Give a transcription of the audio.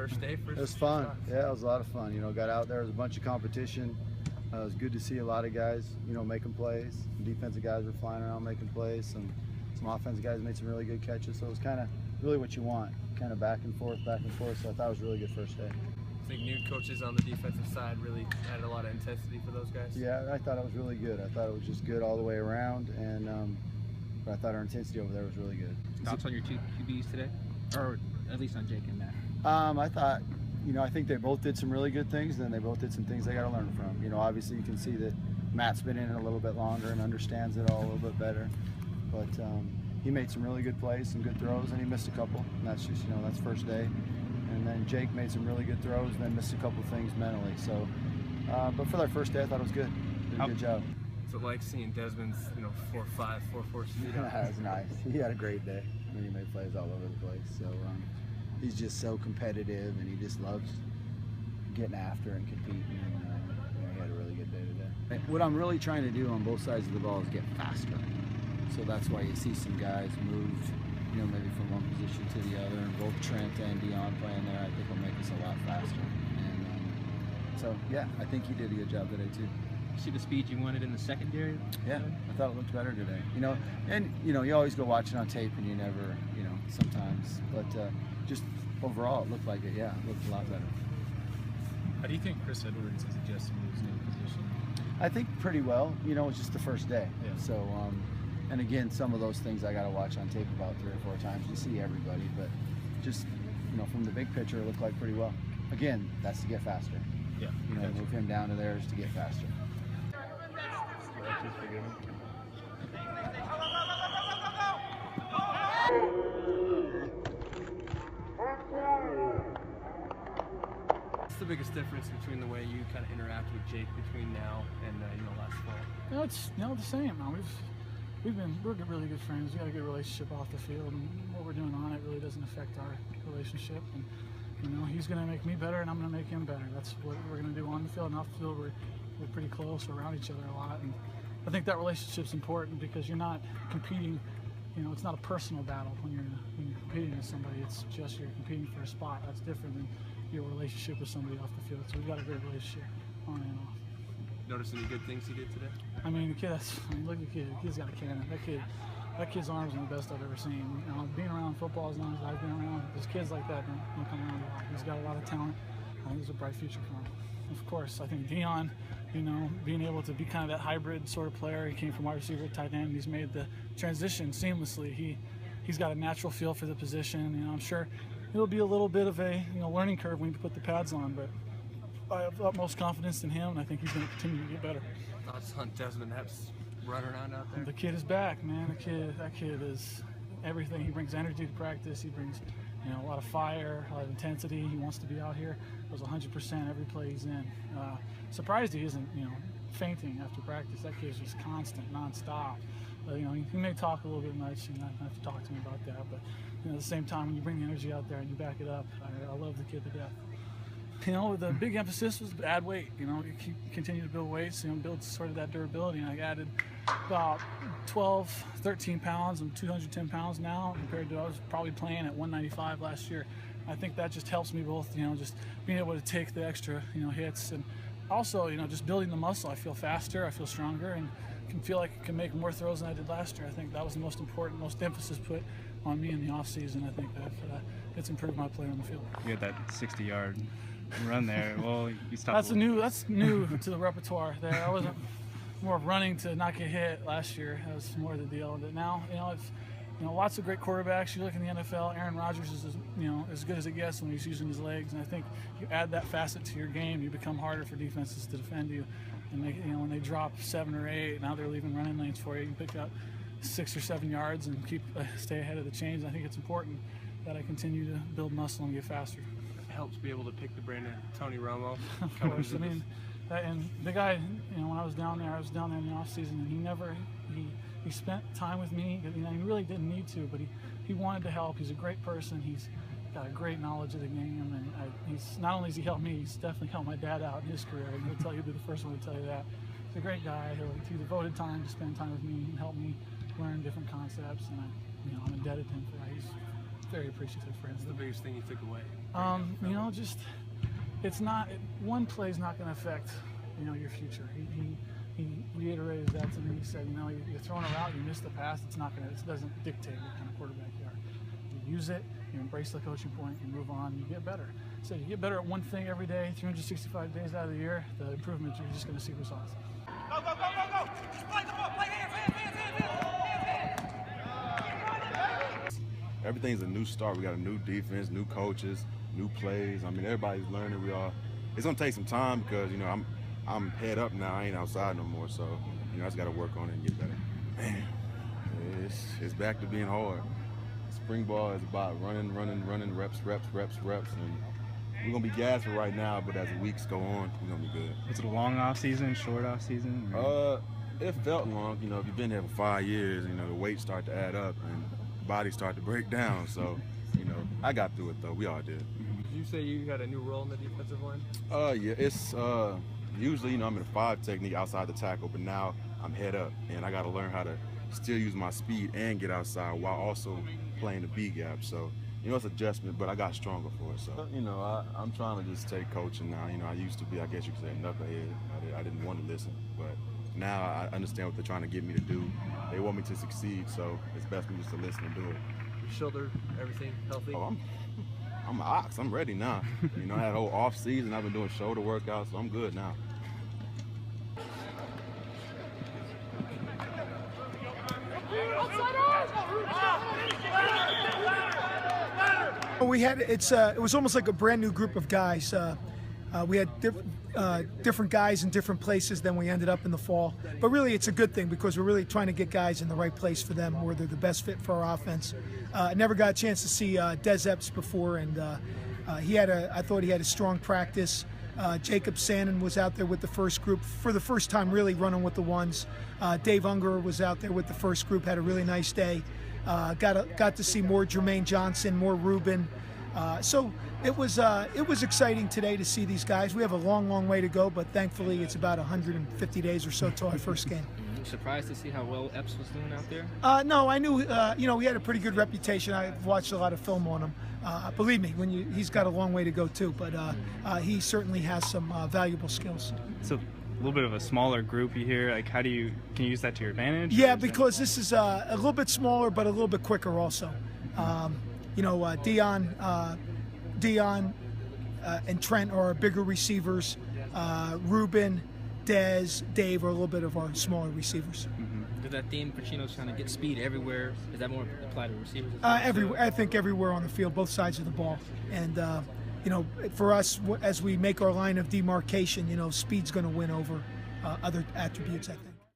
first day? It was fun. Yeah, it was a lot of fun. You know, got out there, it was a bunch of competition. It was good to see a lot of guys, you know, making plays. Some defensive guys were flying around making plays. Some offensive guys made some really good catches. So it was kind of really what you want, kind of back and forth. So I thought it was a really good first day. I think new coaches on the defensive side really added a lot of intensity for those guys. Yeah, I thought it was really good. I thought it was just good all the way around, and but I thought our intensity over there was really good. Thoughts on your two QBs today, or at least on Jake and Matt? I thought, you know, I think they both did some really good things, and then they both did some things they got to learn from. You know, obviously you can see that Matt's been in it a little bit longer and understands it all a little bit better, but he made some really good plays, some good throws, and he missed a couple. And that's just, you know, that's first day. And then Jake made some really good throws and then missed a couple things mentally. So, but for that first day, I thought it was good. Did a good job. So like seeing Desmond's, you know, 4.5, 4.4 speed. That was nice. He had a great day. I mean, he made plays all over the place. So he's just so competitive, and he just loves getting after and competing. And you know, he had a really good day today. What I'm really trying to do on both sides of the ball is get faster. So that's why you see some guys move, you know, maybe from one position to the other, and both Trent and Dion playing there, I think will make us a lot faster. And so, yeah, I think he did a good job today too. See the speed you wanted in the secondary? Yeah, I thought it looked better today. You know, and you know, you always go watch it on tape, and you never, you know, sometimes, but just overall, it looked like it. Yeah, it looked a lot better. How do you think Chris Edwards has adjusted to his new position? I think pretty well. You know, it's just the first day. Yeah. So, and again, some of those things I got to watch on tape about 3 or 4 times. You see everybody, but just, you know, from the big picture, it looked like pretty well. Again, that's to get faster. Yeah. You know, move him down to there is to get faster. What's the biggest difference between the way you kind of interact with Jake between now and you know, last fall? No, it's the same. Now we're really good friends. We got a good relationship off the field, and what we're doing on it really doesn't affect our relationship. And you know, he's going to make me better, and I'm going to make him better. That's what we're going to do on the field and off the field. We're pretty close. We're around each other a lot, and I think that relationship's important because you're not competing. You know, it's not a personal battle when you're competing with somebody. It's just you're competing for a spot. That's different than your relationship with somebody off the field. So we've got a great relationship on and off. Notice any good things he did today? I mean, the kid. Look at the kid. The kid's got a cannon. That kid's arms are the best I've ever seen. You know, being around football as long as I've been around, there's kids like that don't come around a lot. He's got a lot of talent. I think there's a bright future for him. Of course, I think Dion, you know, being able to be kind of that hybrid sort of player. He came from wide receiver to tight end. He's made the transition seamlessly. He's got a natural feel for the position. You know, I'm sure it'll be a little bit of a learning curve when you put the pads on, but I have utmost confidence in him, and I think he's going to continue to get better. Thoughts on Desmond Epps running around out there? The kid is back, man. That kid is everything. He brings energy to practice. He brings, you know, a lot of fire, a lot of intensity. He wants to be out here. Goes 100% every play he's in. Surprised he isn't, you know, fainting after practice. That kid's just constant, nonstop. You know, he may talk a little bit much, and I have to talk to him about that. But you know, at the same time, when you bring the energy out there and you back it up, I love the kid to death. You know, the big emphasis was add weight. You know, you continue to build weights, you know, build sort of that durability. And I added about 12, 13 pounds. I'm 210 pounds now compared to I was probably playing at 195 last year. I think that just helps me both, you know, just being able to take the extra, you know, hits, and also, you know, just building the muscle. I feel faster, I feel stronger, and can feel like I can make more throws than I did last year. I think that was the most important, most emphasis put on me in the off season. I think that it's improved my play on the field. You had that 60-yard run there. Well, you stopped. That's new to the repertoire. There, I wasn't more of running to not get hit last year. That was more the deal. But now, you know, it's, you know, lots of great quarterbacks. You look in the NFL, Aaron Rodgers is, you know, as good as it gets when he's using his legs. And I think you add that facet to your game, you become harder for defenses to defend you. And they, you know, when they drop 7 or 8, now they're leaving running lanes for you. You can pick up 6 or 7 yards and stay ahead of the chains. I think it's important that I continue to build muscle and get faster. It helps be able to pick the brain of Tony Romo. Of course, I mean, and the guy, you know, when I was down there in the off season, and he spent time with me. You know, he really didn't need to, but he wanted to help. He's a great person. He's got a great knowledge of the game, and he's not only has he helped me, he's definitely helped my dad out in his career. And he'll be the first one to tell you that. He's a great guy. He devoted time to spend time with me and help me learn different concepts, and I'm indebted to him for that. He's very appreciative for him. What's the biggest thing you took away? You know, just one play is not going to affect, you know, your future. He reiterated that to me. He said, you know, you're throwing a route, you miss the pass, it doesn't dictate what kind of quarterback you are. You use it, you embrace the coaching point, you move on, you get better. So you get better at one thing every day, 365 days out of the year, the improvements, you're just going to see results. Go, go, go, go, go! Play the ball, play hands. Everything's a new start. We got a new defense, new coaches, new plays. I mean, everybody's learning. It's gonna take some time because, you know, I'm head up now. I ain't outside no more, so, you know, I just got to work on it and get better. Man, it's back to being hard. Spring ball is about running, reps, and we're gonna be gassed for right now. But as the weeks go on, we're gonna be good. Was it a long off season, short off season? It felt long. You know, if you've been there for 5 years, you know, the weight start to add up and body start to break down. So, you know, I got through it though. We all did. Did you say you had a new role in the defensive line? Yeah, it's usually, you know, I'm in a 5 technique outside the tackle, but now I'm head up and I got to learn how to still use my speed and get outside while also playing the B gap. So, you know, it's adjustment, but I got stronger for it. So, you know, I'm trying to just take coaching now. You know, I used to be, I guess you could say, a knucklehead. I didn't want to listen, but now I understand what they're trying to get me to do. They want me to succeed, so it's best for me just to listen and do it. Your shoulder, everything healthy? Oh, I'm an ox. I'm ready now. You know, I had a whole off season. I've been doing shoulder workouts, so I'm good now. It was almost like a brand new group of guys. We had different guys in different places than we ended up in the fall. But really, it's a good thing because we're really trying to get guys in the right place for them where they're the best fit for our offense. I never got a chance to see Des Epps before, and I thought he had a strong practice. Jacob Sannon was out there with the first group for the first time, really running with the ones. Dave Unger was out there with the first group, had a really nice day. Got to see more Jermaine Johnson, more Ruben. So it was exciting today to see these guys. We have a long way to go, but thankfully it's about 150 days or so till our first game. Surprised to see how well Epps was doing out there? No, I knew, you know, he had a pretty good reputation. I've watched a lot of film on him. Believe me, he's got a long way to go too, but he certainly has some valuable skills. So a little bit of a smaller group you hear. Like, can you use that to your advantage? Yeah, because this is a little bit smaller, but a little bit quicker also. You know, Dion and Trent are our bigger receivers. Ruben, Dez, Dave are a little bit of our smaller receivers. Mm-hmm. Does that theme Petrino's trying to get speed everywhere? Is that more applied to receivers? Everywhere. I think everywhere on the field, both sides of the ball. And you know, for us, as we make our line of demarcation, you know, speed's going to win over other attributes, I think.